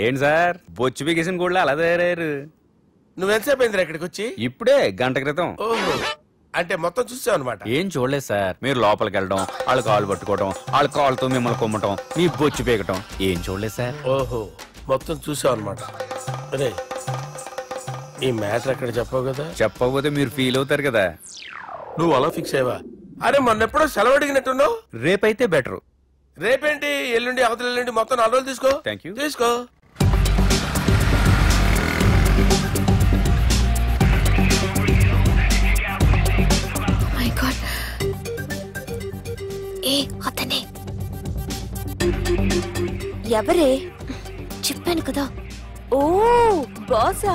ఏంటి సార్ బొచ్చు బిగేసిన కూడా అలా తయారయ్యారు? నువ్వెంతసేపు అయిందిరా ఇక్కడికి వచ్చి? ఇప్పుడే గంట క్రితం. ఓహో, అంటే మొత్తం చూసావు అనమాట. ఏం చూడలేదు సార్. మీరు లోపలికి వెళ్ళడం, వాళ్ళ కాళ్ళు పట్టుకోవడం, వాళ్ళ కాళ్ళతో మిమ్మల్ని కొమ్మటం, మీ బొచ్చు పీకటం ఏం చూడలేదు సార్. ఓహో, మొత్తం చూసావు అనమాట. అరే, ఈ మ్యాటర్ అక్కడ చెప్పావు కదా. చెప్పకపోతే మీరు ఫీల్ అవుతారు కదా. నువ్వు అలా ఫిక్స్ అయ్యవా? అరే మొన్నెప్పుడో సెలవు అడిగినట్టున్నావు. రేపైతే బెటర్. రేపేంటి, ఎల్లుండి, అవతల ఎల్లుండి, మొత్తం 4 రోజులు తీసుకో. Thank you. తీసుకో. అతనే ఎవరే? చెప్పాను కదా. ఓ బాసా.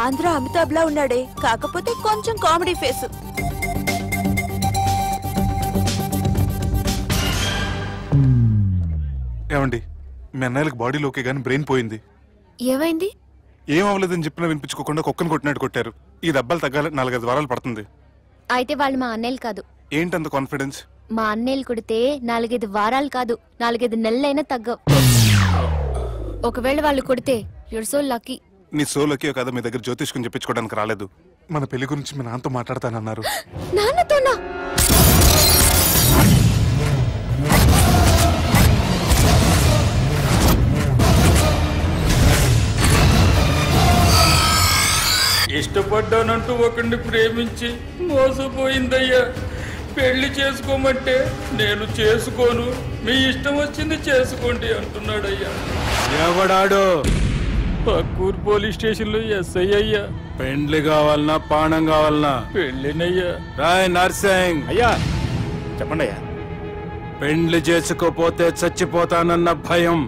ఆంధ్ర అమితాబ్ లా ఉన్నాడే, కాకపోతే కొంచెం కామెడీ ఫేస్. ఏమండి, మీ అన్నయ్యలకు బాడీలోకే గానీ బ్రెయిన్ పోయింది. ఏమైంది? ఏం అవ్వలేదని చెప్పినా వినిపించుకోకుండా కుక్కను కొట్టినట్టు కొట్టారు. ఈ దెబ్బలు తగ్గాలి 4-5 వారాలు పడుతుంది. అయితే వాళ్ళు మా అన్నయ్యలు కాదు. ఏంటంత కాన్ఫిడెన్స్? మా అన్నయ్యలు కొడితే 4-5 వారాలు కాదు, 4-5 నెలలైనా తగ్గవు. ఒకవేళ వాళ్ళు కొడితే యూర్ సో లక్కీ. నీ సోలోకి కదా మీ దగ్గర జ్యోతిష్కుని చెప్పించుకోవడానికి రాలేదు. మన పెళ్లి గురించి మీ నాన్నతో మాట్లాడతానన్నారు. నాన్నతోనా? ఇష్టపడ్డానంటూ ఒకరిని ప్రేమించి మోసపోయిందయ్యా. పెళ్లి చేసుకోమంటే నేను చేసుకోను, మీ ఇష్టం వచ్చింది చేసుకోండి అంటున్నాడయ్యా. ఎవడాడు? పక్కూరు పోలీస్ స్టేషన్ లో ఎస్ఐ అయ్యా. పెండ్లి కావాలనా పానం కావాలనా? పెళ్ళినయ్యా. రాయ్ నర్సింగ్. అయ్యా చెప్పండి అయ్యా. పెండ్లి చేసుకోపోతే చచ్చిపోతానన్న భయం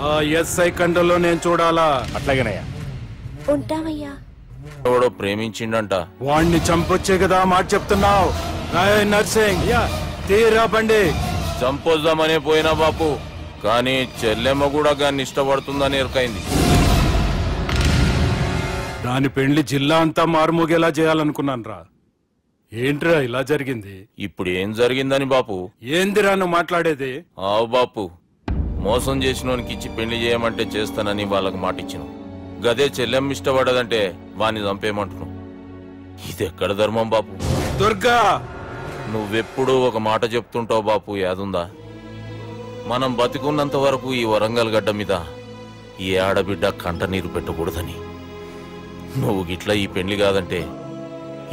ఆ ఎస్ఐ కండలో నేను చూడాలా? అట్లాగేనయ్యా. ఉంటామయ్యా. ఎవడో ప్రేమించిండంట. వాణ్ణి చంపొచ్చే కదా మాట చెప్తున్నావు? రాయ్ నర్సింగ్, తీరా బండి. చంపొద్దామనే పోయినా బాపు, కానీ చెల్లెమ్మ కూడా గాన్ని ఇష్టపడుతుందని ఎరకైంది. దాని పెండ్లి జిల్లా అంతా మారుమోగేలా చేయాలనుకున్నాను రా. ఏంట్రా ఇలా జరిగింది? ఇప్పుడు ఏం జరిగిందని బాపు? ఏందిరా నువ్వు మాట్లాడేది? ఆవు బాపు, మోసం చేసినోనికి ఇచ్చి పెళ్లి చేయమంటే చేస్తానని వాళ్ళకి మాటిచ్చిన. గదే చెల్లెమ్మ ఇష్టపడదంటే వాణ్ణి చంపేయమంటున్నావు. ఇది ఎక్కడ ధర్మం బాపు? దుర్గా, నువ్వెప్పుడూ ఒక మాట చెప్తుంటావు బాపు, యాదుందా? మనం బతికున్నంత వరకు ఈ వరంగల్ గడ్డ మీద ఈ ఆడబిడ్డ కంట నీరు పెట్టకూడదని. నువ్వు గిట్లా ఈ పెళ్లి కాదంటే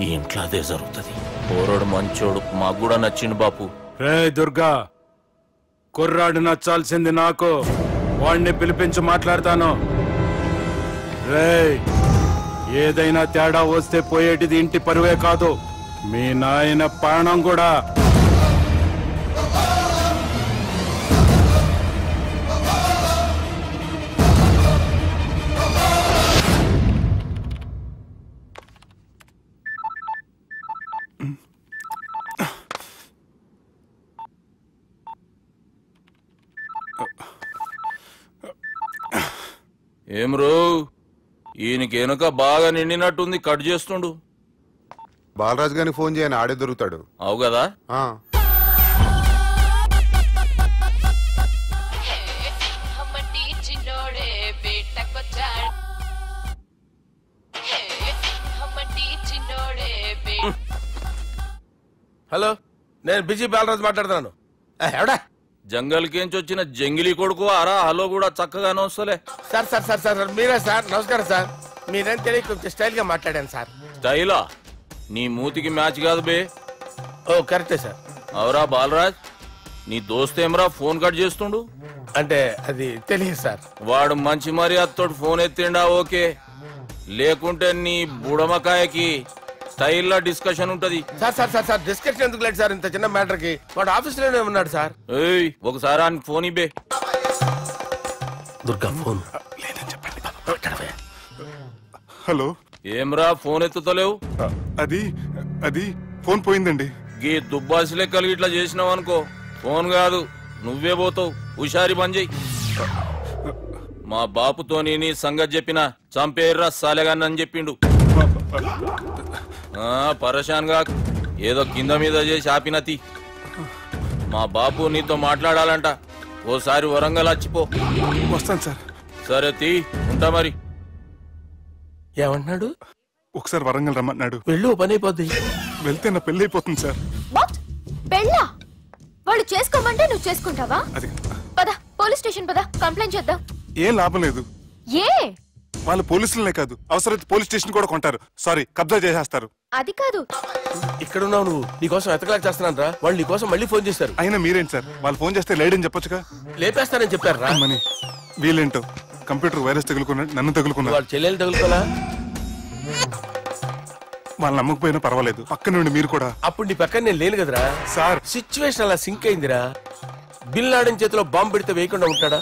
ఈ ఇంట్లో అదే జరుగుతుంది. పోరోడు మంచోడు, మాకు కూడా నచ్చిండు బాపు. రే దుర్గా, కుర్రాడు నచ్చాల్సింది నాకు. వాణ్ణి పిలిపించి మాట్లాడతాను. రే, ఏదైనా తేడా వస్తే పోయేటిది ఇంటి పరువే కాదు, మీ నాయన ప్రాణం కూడా. ఏం రో, ఈయనకి వెనుక బాగా నిండినట్టుంది, కట్ చేస్తుండు. బాలరాజు గారికి ఫోన్ చేయని, ఆడే దొరుకుతాడు. అవు కదా. హలో, నేను బిజీ బాలరాజు మాట్లాడుతున్నాను. ఎవడా? జంగల్కేంచి వచ్చిన జంగిలీ కొడుకు అరా. హలో కూడా చక్కగానే వస్తలే. సార్ సార్ సార్ సార్ మీరే సార్? నమస్కారం సార్. మీరేం తెలియక కొంచెం స్టైల్ గా మాట్లాడాను సార్. స్టైలా? నీ మూతికి మ్యాచ్ కాదు బే. ఓ కరెక్టే సార్. అవరా బాలరాజ్, నీ దోస్త్ ఏమరా ఫోన్ కట్ చేస్తుండు? అంటే అది తెలియదు సార్. వాడు మంచి మర్యాదతోటి ఫోన్ ఎత్తిండా ఓకే, లేకుంటే నీ బుడమకాయకి స్టైల్లో డిస్కషన్ ఉంటది. Sir sir sir sir discussion ఎందుకు లేదు సార్? ఇంత చిన్న మ్యాటర్ కి వాడు ఆఫీస్ లోనే ఉన్నాడు సార్. ఏయ్, ఒకసారి ఆయనకి ఫోన్ ఇబ్బే. దుర్గా ఫోన్. హలో. ఏమ్రా ఫోన్ ఎత్తుతలేవు? అది అది ఫోన్ పోయిందండి. గీ దుబ్బాసి లెక్కలు ఇట్లా చేసినావు అనుకో, ఫోన్ కాదు నువ్వే పోతావు. హుషారి పని చెయ్యి. మా బాపుతోని నీ సంగతి చెప్పిన చంపేర్రా సాలెగాన్ని అని చెప్పిండు. పరేషాన్ గా ఏదో కింద మీద చేసి ఆపినతి. మా బాపు నీతో మాట్లాడాలంట. ఓసారి వరంగల్ వచ్చిపో. వస్తాను సార్. సరే తీ, ఉంటా మరి. ఏమంటున్నాడు? ఒకసారి వరంగల్ రమ్మన్నాడు. వెళ్ళు, పని అయిపోద్ది. వెళ్తే నా పెళ్లి అయిపోతుంది సార్. వాట్? పెళ్ళా? వాళ్ళు చేసుకోమంటే నువ్వు చేసుకుంటావా? అది పద, పోలీస్ స్టేషన్ పద, కంప్లైంట్ చేద్దాం. ఏం లాభం లేదు. ఏ? వాళ్ళు పోలీసులనే కాదు, అవసరమైతే పోలీస్ స్టేషన్ కూడా కొంటారు. సారీ, కబ్జా చేసేస్తారు. అది కాదు. ఇక్కడున్నావు నువ్వు, నీకోసం ఎతకలేక చేస్తున్నాను రా. వాళ్ళు నీకోసం మళ్ళీ ఫోన్ చేశారు. అయినా మీరేంటి సార్, వాళ్ళు ఫోన్ చేస్తే లేడని చెప్పొచ్చుగా. లేపేస్తానని చెప్పారు రా. మని వీళ్ళేంటో కంప్యూటర్ వైరస్ తగులుకున్నాడు, నన్ను తగులుకున్నాడు. వాళ్ళ చెల్లెలు తగులుకోలా? వాళ్ళు నమ్మకపోయినా పర్వాలేదు, పక్క నుండి మీరు కూడా. అప్పుడు నీ పక్కన నేను లేను కదరా సార్. సిచ్యువేషన్ అలా సింక్ అయిందిరా. బిల్ లాడెన్ చేతిలో బాంబు పెడితే వేయకుండా ఉంటాడా?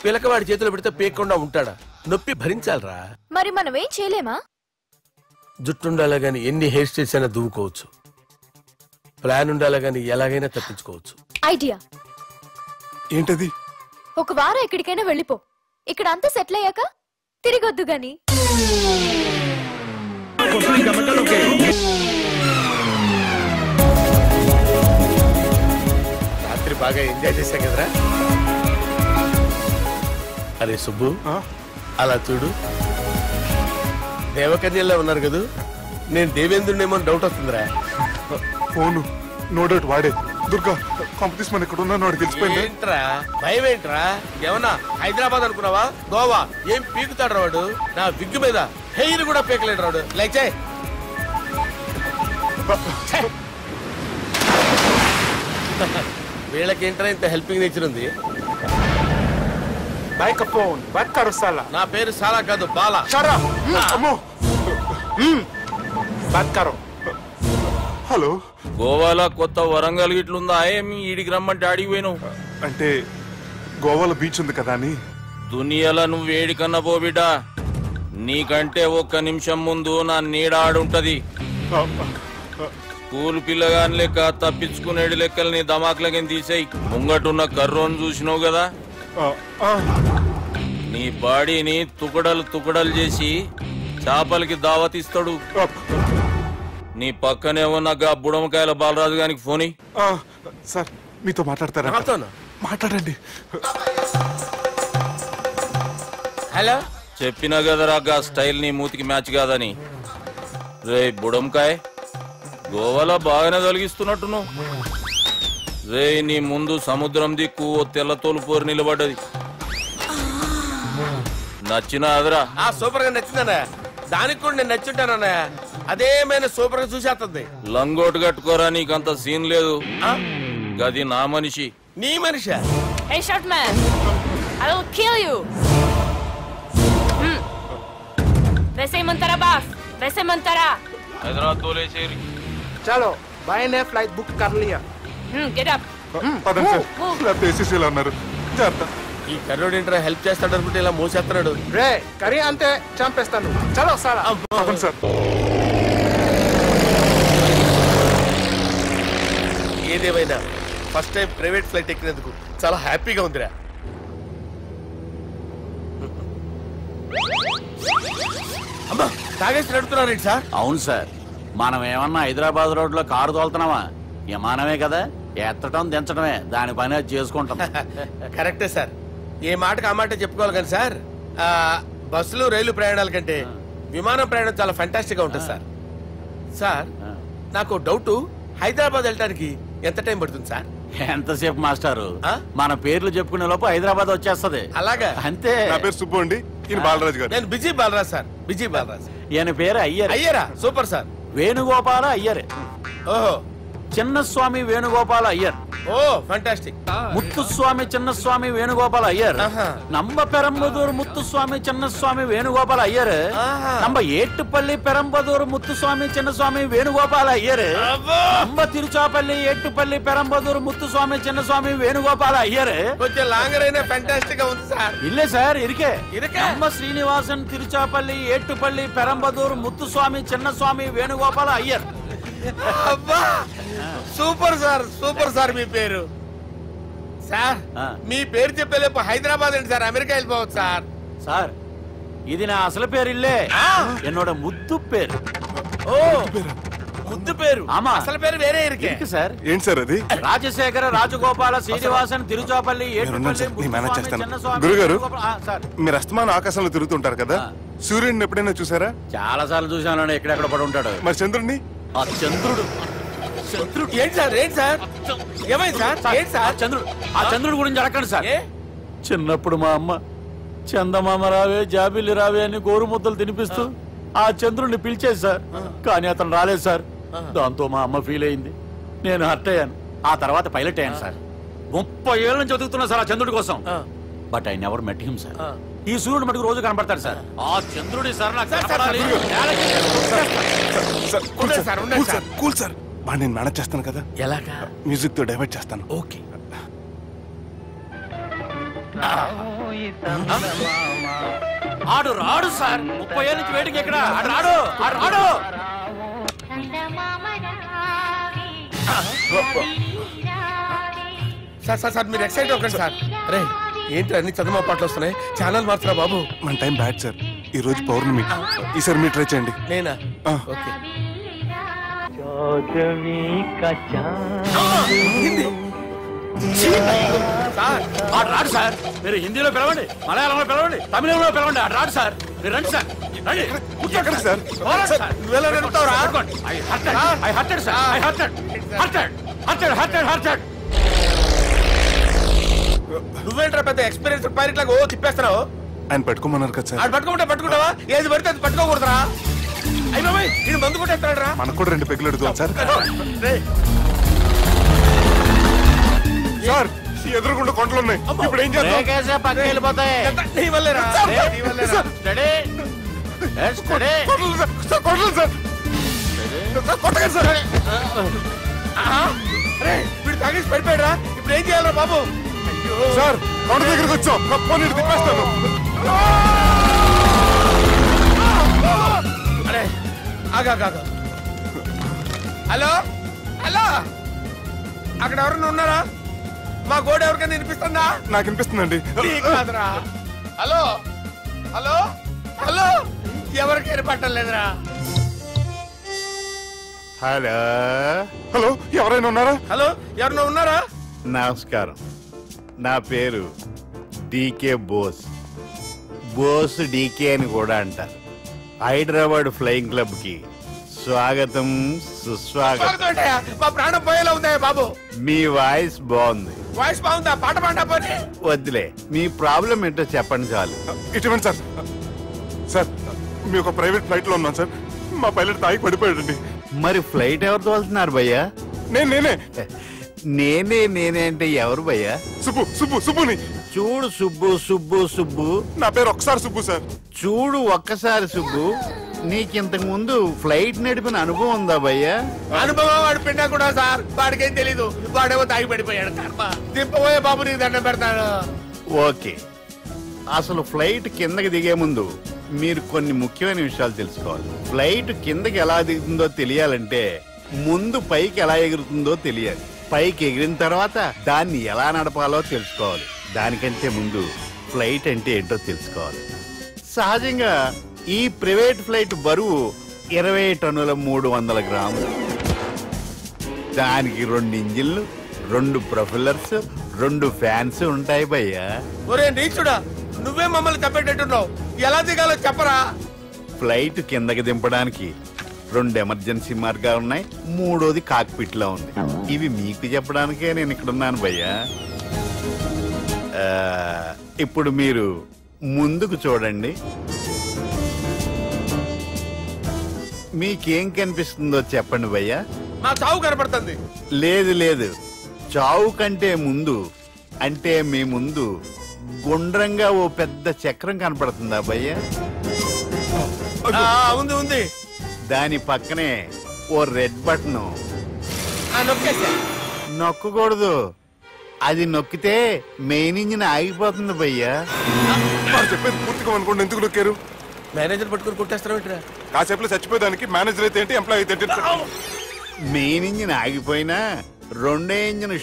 పిలకవాడి చేతిలో పెడితే పేయకుండా ఉంటాడా? నొప్పి భరించాలరా. మరి మనం ఏం చేయలేమా? జుట్టుండాలా గాని ఎన్ని హెయిర్ స్టైల్స్ అయినా దువ్వుకోవచ్చు. ప్లాన్ ఉండాలా గాని ఎలాగైనా తప్పించుకోవచ్చు. ఐడియా ఏంటది? ఒక వారం ఎక్కడికైనా వెళ్ళిపో. ఇక్కడ అంతా సెటిల్ అయ్యాక తిరిగొద్దు గాని. రాత్రి బాగా ఎంజాయ్ చేశాం కదరా. అరే సుబ్బు, అలా చూడు, దేవకన్యల్లో ఉన్నారు కదూ. నేను దేవేంద్రునేమో డౌట్ వస్తుందిరా. ఫోను నో డౌట్ వాడే. దుర్గా కాంపిటీషన్ మన ఇక్కడ ఉన్నాను, వాడు తెలిసిపోయింది. ఏంట్రా భయం ఏంట్రా? ఏమన్నా హైదరాబాద్ అనుకున్నావా? గోవా ఏం పీకుతాడు వాడు. నా విగ్గు మీద హెయిర్ కూడా పీకలేడు రాడు. లైక్ చేయి. వీళ్ళకేంట్రా ఇంత హెల్పింగ్ నేచర్ ఉంది. నా పేరు సాలా కాదు, బాలా. హలో, గోవాలో కొత్త వరంగల్ గిట్లుందా? ఏమి ఈడికి రమ్మంటే అడిగి పోయినావు? అంటే గోవాలో బీచ్ ఉంది కదా అని. దునియాలో నువ్వు ఏడికన్నా పో బిడ్డ. నీకంటే ఒక్క నిమిషం ముందు నా నీడ ఆడుంటది. స్కూల్ పిల్లగాని లెక్క తప్పించుకునేడు లెక్కలు నీ దమాకులకి తీసేయి. ముంగటున్న కర్రోని చూసినావు కదా, నీ బాడీని తుకడలు తుకడలు చేసి చేపలకి దావతిస్తాడు. నీ పక్కనే ఉన్న బుడమకాయల బాలరాజు గారికి ఫోని. సార్ మీతో మాట్లాడతారా? మాట్లాడండి. హలో, చెప్పినా కదరా గా స్టైల్ నీ మూతికి మ్యాచ్ కాదని. రే బుడంకాయ్, గోవాలో బాగానే తొలగిస్తున్నట్టును. రే నీ ముందు సముద్రం దిక్కు ఓ తెల్ల తోలు పోరు నిలబడ్డది. నచ్చినా అదరా? సూపర్ గా నచ్చిందన్నయ్య. దానికి కూడా నేను నచ్చుంటానన్నయ్య. అదేమైనా సూపర్ గా చూసేస్తుంది. లంగోటు కట్టుకోరా, నీకంత సీన్ లేదు. గది నా మనిషి. నీ మనిషి? Hey short man, I will kill you. वैसे मंतरा बास, वैसे मंतरा. హైదరాబాద్ తోలేసేరి. चलो भाई ने फ्लाइट बुक कर लिया. Get up. పదండి సార్, లేకపోతే ఏసీసీలో ఉన్నారు. జాగ్రత్త. ఈ కర్రోడు ఏంట్రా హెల్ప్ చేస్తాడు అనుకుంటే ఇలా మోసేస్తున్నాడు. రే కరీ అంతే చంపేస్తాను. చలో సారా. పదండి సార్. ఏదేమైనా ఫస్ట్ టైం ప్రైవేట్ ఫ్లైట్ ఎక్కినందుకు చాలా హ్యాపీగా ఉందిరా. అమ్మా, తాగేసి నడుపుతున్నారేంటి సార్? అవును సార్, మనం ఏమన్నా హైదరాబాద్ రోడ్ లో కారు తోలుతున్నామా? విమానమే కదా, ఎత్తటం దించడమే, దాని పని అది చేసుకుంటాం. కరెక్టే సార్. ఏ మాటకు ఆ మాట చెప్పుకోవాలి కానీ సార్, బస్సులు రైలు ప్రయాణాల కంటే విమానం ప్రయాణం చాలా ఫెంటాస్టిక్ గా ఉంటుంది సార్. సార్ నాకు డౌట్, హైదరాబాద్ వెళ్ళడానికి ఎంత టైం పడుతుంది సార్? ఎంతసేపు మాస్టారు, మన పేర్లు చెప్పుకునే లోపు హైదరాబాద్ వచ్చేస్తది. అలాగా? అంతే. నా పేరు సుబ్బు అండి, ఈయన బాలరాజు గారు. నేను busy Balaraj sir. Busy Balaraj. ఈయన పేరు అయ్యర్. అయ్యరా? Super sir. వేణుగోపాల అయ్యర్. ఓహో, చిన్నస్వామి వేణుగోపాల అయ్యర్. ఓ ఫంటాస్టిక్. ముత్తుస్వామి చిన్నస్వామి వేణుగోపాల అయ్యర్. நம்ம பெரம்பதூர் முத்துசுவாமி சின்னசுவாமி வேணுகோபால ஐயர். நம்ம ஏட்டுப்பள்ளி பெரம்பதூர் முத்துசுவாமி சின்னசுவாமி வேணுகோபால ஐயர். நம்ம திருச்சாப்பள்ளி ஏட்டுப்பள்ளி பெரம்பதூர் முத்துசுவாமி சின்னசுவாமி வேணுகோபால ஐயர். కొంచెం లాంగర్ అయినా ఫంటాస్టిక్ గా ఉంది సార్. இல்ல சார், இருக்கே. நம்ம ஸ்ரீனிவாசன் திருச்சாப்பள்ளி ஏட்டுப்பள்ளி பெரம்பதூர் முத்துசுவாமி சின்னசுவாமி வேணுகோபால ஐயர். అబ్బా సూపర్ సార్, సూపర్ సార్. మీ పేరు సార్, మీ పేరు చెప్పేలేపు హైదరాబాద్ ఏంటి సార్, అమెరికా వెళ్ళిపోవచ్చు సార్. సార్ ఇది నా అసలు పేరు ఇల్లే, என்னோட ముద్దు పేరు. ఓ ముద్దు పేరు ఆమా. అసలు పేరు వేరే ఇరికే సార్ ఏంటి సార్ అది? రాజశేఖర రాజగోపాల శ్రీనివాసన్ తిరుచాపల్లి నేనున్నాను సార్, నేను మేనేజ్ చేస్తాను. గురుగారు మీరు అస్తమానం ఆకాశంలో తిరుగుతుంటారు కదా, సూర్యుడిని ఎప్పుడైనా చూసారా? చాలా సార్లు చూసాను, ఎక్కడెక్కడ పడి ఉంటాడు. మరి చంద్రుడిని? ఆ చంద్రుడు ఏంటి సార్ ఏమైంది సార్? ఏంటి సార్ చంద్రుడు గురించి అడగండి సార్. చిన్నప్పుడు మా అమ్మ చందమామ రావే జాబిల్లి రావే అని గోరు ముద్దలు తినిపిస్తూ ఆ చంద్రుడిని పిలిచేది సార్. కానీ అతను రాలేదు సార్. దాంతో మా అమ్మ ఫీల్ అయింది, నేను హర్ట్ అయ్యాను. ఆ తర్వాత పైలట్ అయ్యాను సార్. 30 ఏళ్ళ నుంచి చదువుతున్నా సార్ ఆ చంద్రుడి కోసం. But I never met him sir. ఈ సూర్యుడు మటుకు రోజు కనపడతాడు సార్. ఆ చంద్రుడి సార్ నాకు కనపడాలి. కూల్ సార్, నేను మేనేజ్ చేస్తాను కదా. ఎలాగా? మ్యూజిక్ తో డైవర్ట్ చేస్తాను. ఓకే. ఆడు రాడు సార్. 30 ఏళ్ళ నుంచి వేడికి ఎక్కడ రాడు. సార్ మీరు ఎక్సైట్ అవ్వకండి సార్. రే ఏంటి అన్ని చదువు పాటలు వస్తున్నాయి, ఛానల్ మార్చరా బాబు. మన టైం బ్యాడ్ సార్, ఈ రోజు పౌర్ణమి. ఈసారి మీరు ట్రై చేయండి. నేనా? ఓకే. ఆడు రాడు సార్. మీరు హిందీలో పిలవండి, మలయాళంలో పిలవండి, తమిళంలో పిలవండి. ఆడు రాడు సార్. మీరు రండి సార్, రండి. కూర్చోకండి సార్. నువ్వేంట్రా పెద్ద ఎక్స్పీరియన్స్ పైరెట్ లాగా ఓ తిప్పేస్తున్నావు? ఆయన పట్టుకోమన్నారు కదా సార్. ఆడు పట్టుకుంటావా? ఏది పడితే అది పట్టుకోకూడదురా. అయ్యి బాబాయ్ ఇది మందు కొట్టేస్తాడు రా. మనకు కూడా 2 పెగ్గులు అడుగుతాం సార్. సార్ ఎదురుగుండా కొండలు ఉన్నాయి, ఇప్పుడు ఏం చేద్దాం? పక్కకి వెళ్ళిపోతాయి. నీ వల్లేరా. వీడు తాగేసి పడిపోయాడా? ఇప్పుడు ఏం చేయాలరా బాబు? సార్ కొండ దగ్గరకు వచ్చాం, నీళ్ళు తిప్పేస్తాను. అరే ఆగా. హలో అక్కడ ఎవరన్నా ఉన్నారా? మా గోడ ఎవరికైనా వినిపిస్తుందా? నాకు వినిపిస్తుందండి. హలో ఎవరికి ఏర్పడటం లేదురా. హలో ఎవరైనా ఉన్నారా? ఎవరైనా ఉన్నారా? నమస్కారం, నా పేరు డీకే బోస్. బోస్ డీకే అని కూడా అంటారు. హైదరాబాద్ ఫ్లయింగ్ క్లబ్ కి స్వాగతం సుస్వాగతం. మా ప్రాణం పోయేలా ఉందా బాబు? మీ వాయిస్ బాగుంది. వాయిస్ బాగుందా? పాట పాడా పోనీ. వద్దులే, మీ ప్రాబ్లం ఏంటో చెప్పండి చాలు. ఇటువంటి సార్, సార్ మీ ఒక ప్రైవేట్ ఫ్లైట్ లో ఉన్నాం సార్. మా పైలట్ తాగి పడిపోయాడండి. మరి ఫ్లైట్ ఎవరితో వెళ్తున్నారు భయ్యా? నేనే అంటే ఎవరు భయ్యా? సుబ్బుని. చూడు సుబ్బు, నా పేరు ఒకసారి సుబ్బు సార్. చూడు ఒక్కసారి సుబ్బు, నీకింతకు ముందు ఫ్లైట్ నడిపిన అనుభవం ఉందా భయ్యా? అనుభవం వాడిపోయినా కూడా సార్, వాడికేం తెలీదు. వాడేమో తాగి పడిపోయాడు. దింపబోయే బాబు నీకు దండం పెడతాను. ఓకే, అసలు ఫ్లైట్ కిందకి దిగే ముందు మీరు కొన్ని ముఖ్యమైన విషయాలు తెలుసుకోవాలి. ఫ్లైట్ కిందకి ఎలా దిగుతుందో తెలియాలంటే ముందు పైకి ఎలా ఎగురుతుందో తెలియాలి. పైకి ఎగిరిన తర్వాత దాన్ని ఎలా నడపాలో తెలుసుకోవాలి. దానికంటే ముందు ఫ్లైట్ అంటే ఏంటో తెలుసుకోవాలి. సహజంగా ఈ ప్రైవేట్ ఫ్లైట్ బరువు 20 టన్నుల 300 గ్రాములు. దానికి 2 ఇంజిన్లు, 2 ప్రొపెల్లర్స్, 2 ఫ్యాన్స్ ఉంటాయి భయ్యా. ఒరే నీచుడా, నువ్వే మమ్మల్ని తప్పేటట్టున్నావు. ఎలా దిగాలో చెప్పరా? ఫ్లైట్ కిందకి దింపడానికి 2 ఎమర్జెన్సీ మార్గాలు ఉన్నాయి, 3వది కాక్పిట్ లో ఉంది. ఇవి మీకు చెప్పడానికే నేను ఇక్కడ ఉన్నాను భయ్యా. ఇప్పుడు మీరు ముందుకు చూడండి. మీకేం కనిపిస్తుందో చెప్పండి భయ్యా. నా చావు కనపడుతుంది. లేదు, చావు కంటే ముందు అంటే మీ ముందు గుండ్రంగా ఓ పెద్ద చక్రం కనపడుతుందా భయ్యా? ఉంది. దాని పక్కనే ఓ రెడ్ బటన్. నొక్కకూడదు, అది నొక్కితే మెయిన్ ఇంజిన్ ఆగిపోతుంది భయ్యా. చెప్పేది పూర్తిగా అనుకోండి. ఎందుకు నొక్కారు? మేనేజర్ పట్టుకుని కొట్టేస్తారా? కాసేపులో చచ్చిపోయేదానికి మేనేజర్ అయితే ఏంటి, ఎంప్లాయీ అయితే ఏంటి? మెయిన్ ఇంజిన్ ఆగిపోయినా 2వ ఇంజిన్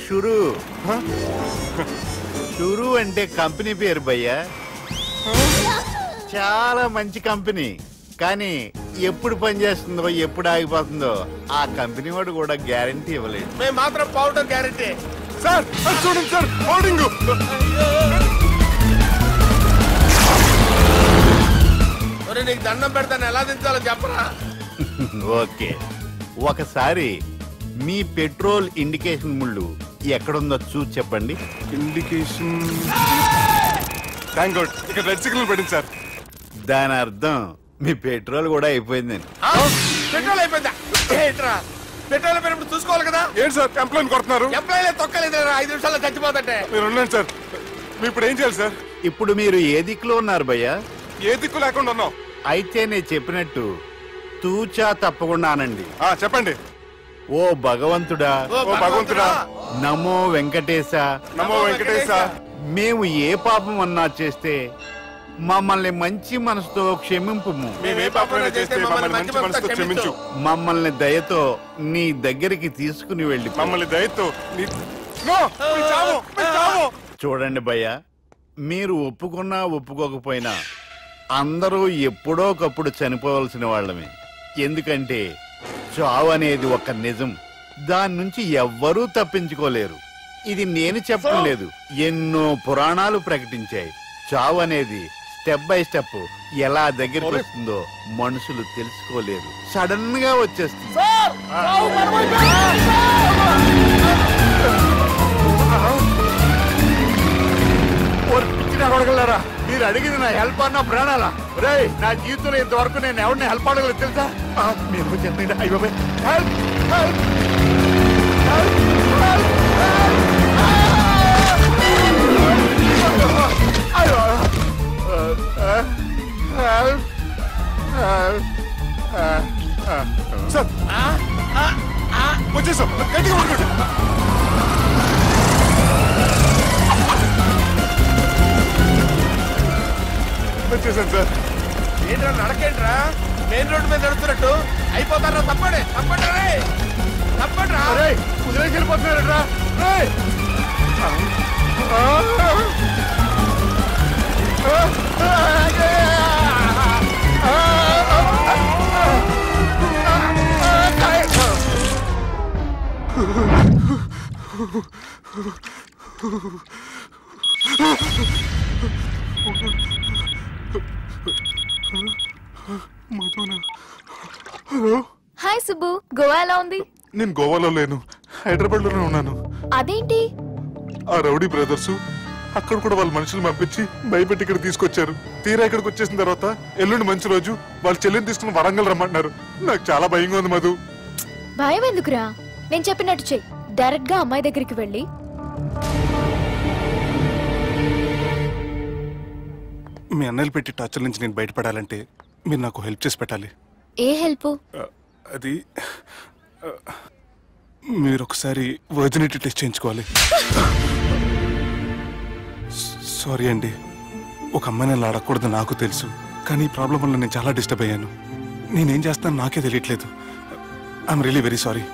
షురు అంటే కంపెనీ పేరు భయ్యా. చాలా మంచి కంపెనీ, కానీ ఎప్పుడు పనిచేస్తుందో ఎప్పుడు ఆగిపోతుందో ఆ కంపెనీ వాడు కూడా గ్యారంటీ ఇవ్వలేదు. మేము మాత్రం పౌడర్ గ్యారంటీ. సార్ చూడండి సార్, పౌడింగ్. నీకు దండం పెడతాను, ఎలా దించాలో చెప్పరా? ఓకే, ఒకసారి మీ పెట్రోల్ ఇండికేషన్ ముళ్ళు ఎక్కడుందో చూసి చెప్పండి. ఇండికేషన్ థ్యాంక్ గాడ్, ఇక్కడ రెడ్ సిగ్నల్ పడింది సార్. దాని అర్థం మీ పెట్రోల్ కూడా అయిపోయిందని. పెట్రోల్ అయిపోయిందా? పెట్రోల్ అయిపోయినప్పుడు చూసుకోవాలి కదా. ఏంటి సార్ ఎంప్లాయ్ కొడుతున్నారు? ఎంప్లాయ్ తొక్కలేదు, 5 నిమిషాల్లో చచ్చిపోతుంటే. మీరు ఉండండి సార్, మీరు ఇప్పుడు ఏం చేయాలి సార్? ఇప్పుడు మీరు ఏ దిక్కులో ఉన్నారు భయ్యా? ఏ దిక్కు లేకుండా ఉన్నాం. అయితే నేను చెప్పినట్టు తూచా తప్పకుండా అనండి. చెప్పండి. ఓ భగవంతుడా, ఓ భగవంతుడా, నమో వెంకటేశ, నమో వెంకటేశ. మేము ఏ పాపం అన్నా చేస్తే మమ్మల్ని మంచి మనసుతో క్షమింపు. మమ్మల్ని దయతో నీ దగ్గరికి తీసుకుని వెళ్ళి మమ్మల్ని దయతో. చూడండి భయ్యా, మీరు ఒప్పుకున్నా ఒప్పుకోకపోయినా అందరూ ఎప్పుడో ఒకప్పుడు చనిపోవలసిన వాళ్ళమే. ఎందుకంటే చావు అనేది ఒక నిజం, దాని నుంచి ఎవ్వరూ తప్పించుకోలేరు. ఇది నేను చెప్పడం లేదు, ఎన్నో పురాణాలు ప్రకటించాయి. చావు అనేది స్టెప్ బై స్టెప్ ఎలా దగ్గరికి వస్తుందో మనుషులు తెలుసుకోలేరు, సడన్ గా వచ్చేస్తుంది. అడగలరా, మీరు అడిగింది నా హెల్ప్ అన్న ప్రాణాలా? రే, నా జీవితంలో ఇంతవరకు నేను ఎవరిని హెల్ప్ అడగలేదు తెలుసా? మీరు చెప్పండి. అయ్యో హెల్ప్ హెల్ప్ సార్ వచ్చేసాం, గట్టిగా పడుకోండి. వచ్చేసాను సార్. ఏంట్రా నడకేంట్రా? మెయిన్ రోడ్డు మీద నడుస్తున్నట్టు అయిపోతారా? తప్పండి తప్పండి రే, తప్పండి రా. కుదిరేసి వెళ్ళిపోతున్నారా? హాయ్ సుబ్బు, గోవా ఎలా ఉంది? నేను గోవాలో లేను, హైదరాబాద్ లోనే ఉన్నాను. అదేంటి? ఆ రౌడీ బ్రదర్స్ అక్కడ కూడా వాళ్ళ మనుషులు పంపించి భయపెట్టి ఇక్కడ తీసుకొచ్చారు. తీరా ఇక్కడికి వచ్చేసిన తర్వాత ఎల్లుండి మంచి రోజు వాళ్ళ చెల్లిని తీసుకుని వరంగల్ రమ్మంటున్నారు. నాకు చాలా భయంగా ఉంది మధు. భయం ఎందుకురా? నేను చెప్పినట్టు చెయ్యి. డైరెక్ట్ గా అమ్మాయి దగ్గరికి వెళ్ళి మీ అన్నయ్యలు పెట్టి టార్చర్ నుంచి నేను బయటపడాలంటే మీరు నాకు హెల్ప్ చేసి పెట్టాలి. ఏ హెల్ప్? అది మీరు ఒకసారి వర్జినిటీ టెస్ట్ చేయించుకోవాలి. సారీ అండి, ఒక అమ్మాయిని అలా అడగకూడదు నాకు తెలుసు, కానీ ఈ ప్రాబ్లం వల్ల నేను చాలా డిస్టర్బ్ అయ్యాను. నేనేం చేస్తాను నాకే తెలియట్లేదు. I'm really very sorry.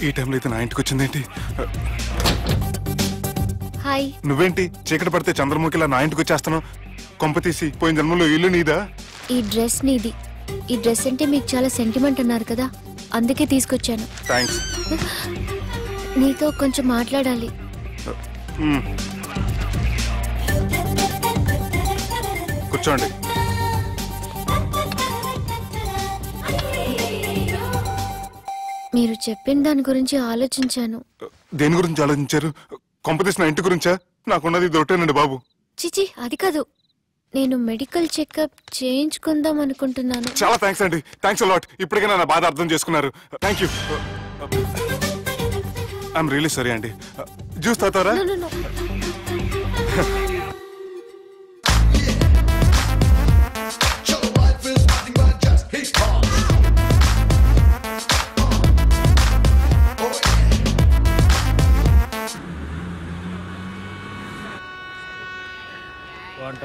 ఈ టైంలో అయితే నా ఇంటికి వచ్చిందేంటి? హాయ్. నువ్వేంటి చీకటి పడితే చంద్రముఖిలా నా ఇంటికి వచ్చేస్తాను? కొంప తీసి పోయిన జన్మలో ఇల్లు నీదా? ఈ డ్రెస్ నీది. ఈ డ్రెస్ అంటే మీకు చాలా సెంటిమెంట్ అన్నారు కదా, అందుకే తీసుకొచ్చాను. థ్యాంక్స్. నీతో కొంచెం మాట్లాడాలి. కూర్చోండి. మీరు చెప్పిన దాని గురించి ఆలోచించాను. దేని గురించి ఆలోచించారు? కొంపతీసిన ఇంటి గురించా? నాకున్నది దొరకనండి బాబు. చిచి, అది కాదు. నేను మెడికల్ చెకప్ చేయించుకుందాం అనుకుంటున్నాను. చాలా థ్యాంక్స్ అండి, థ్యాంక్స్ అలాట్. ఇప్పటికైనా నా బాధ అర్థం చేసుకున్నారు. Thank you. I'm really sorry అండి. జ్యూస్ తాతారా?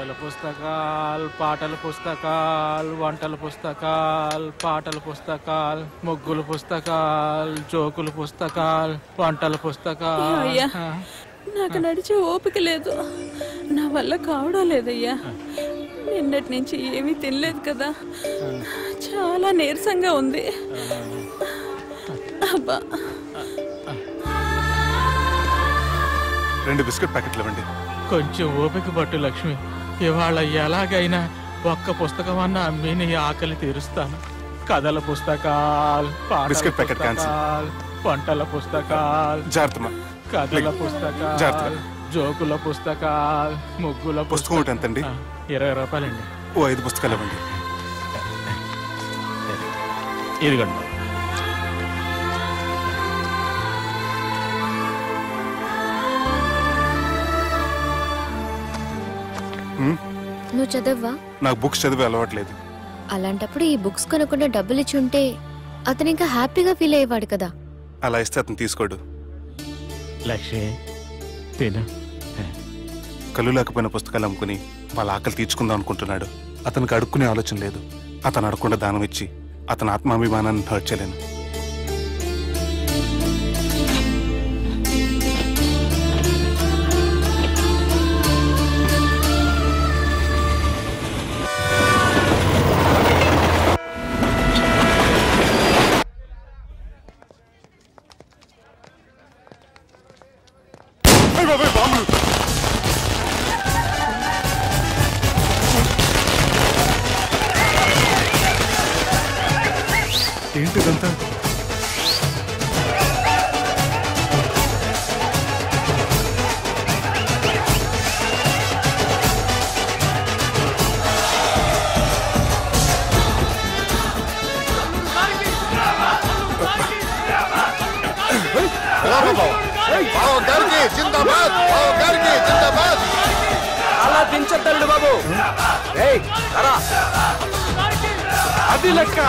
ఆటల పుస్తకాలు, పాటల పుస్తకాలు, వంటల పుస్తకాలు, పాటల పుస్తకాలు, ముగ్గుల పుస్తకాలు, జోకుల పుస్తకాలు, వంటల పుస్తకాలు. అయ్యా నాకు నడిచే ఓపిక లేదు, నా వల్ల కావడం లేదయ్యా. నిన్నటి నుంచి ఏమీ తినలేదు కదా, చాలా నీరసంగా ఉంది. అబ్బా 2 బిస్కెట్ ప్యాకెట్లు ఇవ్వండి. కొంచెం ఓపిక పట్టు లక్ష్మి, ఇవాళ ఎలాగైనా ఒక్క పుస్తకం అన్న అమ్మి నీ ఆకలి తీరుస్తాను. కథల పుస్తకాలు, బిస్కెట్ ప్యాకెట్ పుస్తకాలు, వంటల పుస్తకాలు, జాగ్రత్త, కథల పుస్తకాలు, జోకుల పుస్తకాలు, ముగ్గుల పుస్తకం ఒకటి ఎంతండి? 20 రూపాయలండి. ఓ 5 పుస్తకాలు ఇవ్వండి. ఇదిగండి. నువ్వు చదవ్వా? నాకు బుక్స్ చదివే అలవాట్లేదు. అలాంటప్పుడు ఈ బుక్స్ కొనకుండా డబ్బులు ఇచ్చి ఉంటే అతను ఇంకా హ్యాపీగా ఫీల్ అయ్యేవాడు కదా. అలా ఇస్తే అతను తీసుకోడు. లక్ష్మి తిను. కళ్ళు లేకపోయిన పుస్తకాలు అమ్ముకుని వాళ్ళ ఆకలి తీర్చుకుందాం అనుకుంటున్నాడు. అతనికి అడుక్కునే ఆలోచన లేదు. అతను అడగకుండా దానం ఇచ్చి అతని ఆత్మాభిమానాన్ని హర్ట్ చేయలేను. ఏంటిదంతా? అలా దించద్దండి బాబు. అది లెక్క.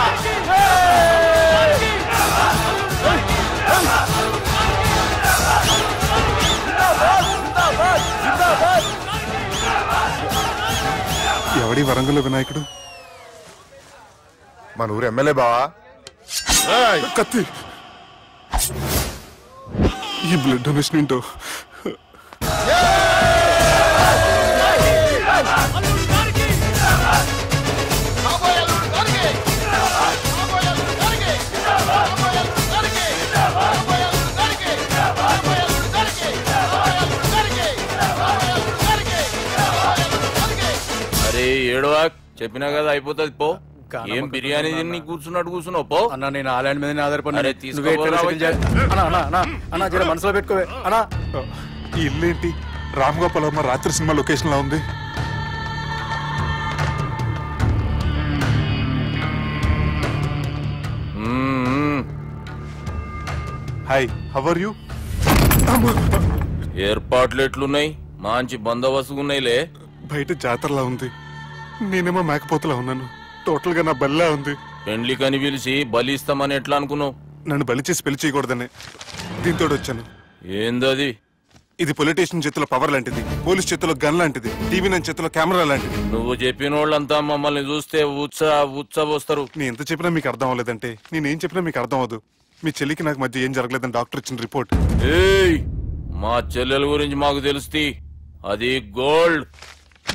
ఎవడి వరంగల్ వినాయకుడు? మన ఊరు ఎమ్మెల్యే బావా. కత్తి. ఈ బ్లడ్ డొనేషన్ ఏంటో. అరే ఏడవా, చెప్పినా కదా అయిపోతుంది పో. ఏం బిర్యానీ తిని కూర్చున్నట్టు కూర్చున్నావు పో. అన్న నేను ఆ ల్యాండ్ మీద ఆధారపడి. అరే మనసులో పెట్టుకోవే అన్నా. ఈ ఇల్లేంటి రామ్ గోపాల్ వర్మ రాత్రి సినిమా లొకేషన్ లా ఉంది. Hi, how are you? ఏర్పాట్లు ఎట్లున్నాయి? మంచి బందోబస్తు ఉన్నాయిలే. బయట జాతరలా ఉంది, నేనేమో మేకపోతలా ఉన్నాను. టోటల్ గా నా బల్లా ఉంది. పెండ్లి కని పిలిచి బలి ఇస్తామని ఎట్లా అనుకున్నావు? నన్ను బలి చేసి పెళ్లి చేయకూడదని దీంతో వచ్చాను. ఏందది? ఇది పొలిటీషియన్ చేతిలో పవర్ లాంటిది, పోలీస్ చేతిలో గన్ లాంటిది, టీవీ నన్ను చేతిలో కెమెరా లాంటిది. నువ్వు చెప్పిన వాళ్ళంతా మమ్మల్ని చూస్తే ఉత్సవస్తారు. నేను ఎంత చెప్పినా మీకు అర్థం అవ్వలేదంటే నేనేం చెప్పినా మీకు అర్థం అవ్వదు. మీ చెల్లికి నాకు మధ్య ఏం జరగలేదని డాక్టర్ ఇచ్చిన రిపోర్ట్. ఏయ్, మా చెల్లెల గురించి మాకు తెలుస్తుంది. అది గోల్డ్.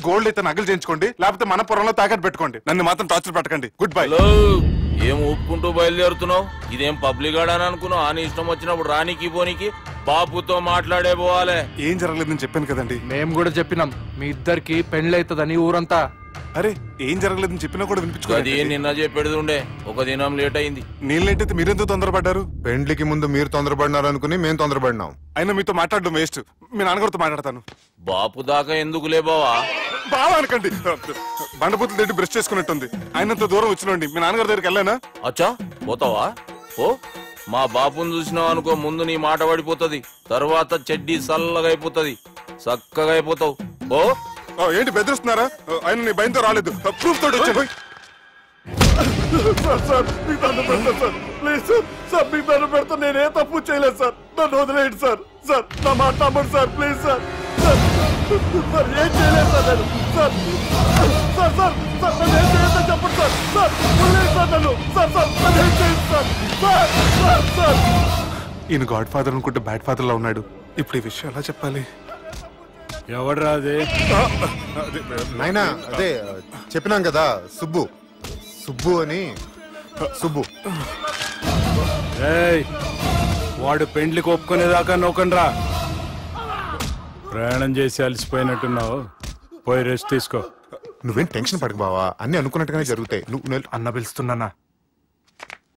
గోల్డ్ అయితే నగలు చేయించుకోండి, లేకపోతే మన పొరంలో తాకట్టు పెట్టుకోండి. నన్ను మాత్రం టార్చర్ పెట్టకండి. Good bye. ఏం ఒప్పుకుంటూ బయలుదేరుతున్నావు? ఇదేం పబ్లిక్ ఆడని అనుకున్నావు? అని ఇష్టం వచ్చినప్పుడు రానికి పోనీకి బాబుతో మాట్లాడే పోవాలి. ఏం జరగలేదని చెప్పాను కదండి. మేము కూడా చెప్పినాం, మీ ఇద్దరికి పెళ్ళైతుందని ఊరంతా. అరే ఏం జరగలేదని చెప్పినా కూడా వినిపించుకోండి. అది నిన్న చెప్పేది ఉండే, ఒక దినం లేట్ అయింది. నేను లేట్ అయితే మీరెందుకు తొందరపడ్డారు? పెండ్లికి ముందు మీరు తొందరపడినారు అనుకుని మేము తొందరపడినాం. అయినా మీతో మాట్లాడడం వేస్ట్. మీ నాన్నగారితో మాట్లాడతాను. బాపు దాకా ఎందుకులే బావా? బావా అనకండి, బండపూతులు తింటే బ్రష్ చేసుకున్నట్టుంది. ఆయనంత దూరం వచ్చినండి. మీ నాన్నగారి దగ్గరికి వెళ్ళానా? అచ్చా పోతావా? ఓ మా బాపుని చూసినావు అనుకో, ముందు నీ మాట పడిపోతుంది, తర్వాత చెడ్డీ చల్లగా అయిపోతుంది, చక్కగా అయిపోతావు. ఓ ఏంటి బెదిరిస్తున్నారా? ఆయన నీ భయంతో రాలేదు, ప్రూఫ్ తోటి వచ్చాను. సార్ మీకు దండం పెడతా, నేనే తప్పు చేయలేదు సార్. నన్ను వదిలేయండి సార్. సార్ నా మాట నమ్మండి సార్, ప్లీజ్ సార్. సార్ ఏం చేయలేదు సార్ నేను. సార్ సార్ సార్ సార్ నన్ను ఏం చేయొద్దని చెప్పండి సార్. సార్ వదిలేయండి సార్ నన్ను. సార్ సార్ నన్ను ఏం చేయొద్దు సార్. సార్ సార్ సార్ ఈయన గాడ్ ఫాదర్ అనుకుంటే బ్యాడ్ ఫాదర్ లా ఉన్నాడు. ఇప్పుడు ఈ విషయం ఎలా చెప్పాలి? ఎవడ్రా అదే? నాయనా అదే చెప్పినాం కదా, సుబ్బు. సుబ్బు అని. సుబ్బు. ఏయ్, వాడు పెండ్లికి ఒప్పుకునేదాకా నోకండ్రా. ప్రయాణం చేసి అలసిపోయినట్టున్నావు, పోయి రెస్ట్ తీసుకో. నువ్వేం టెన్షన్ పడకు బావా, అన్ని అనుకున్నట్టుగానే జరుగుతాయి. నువ్వు అన్న పిలుస్తున్నా.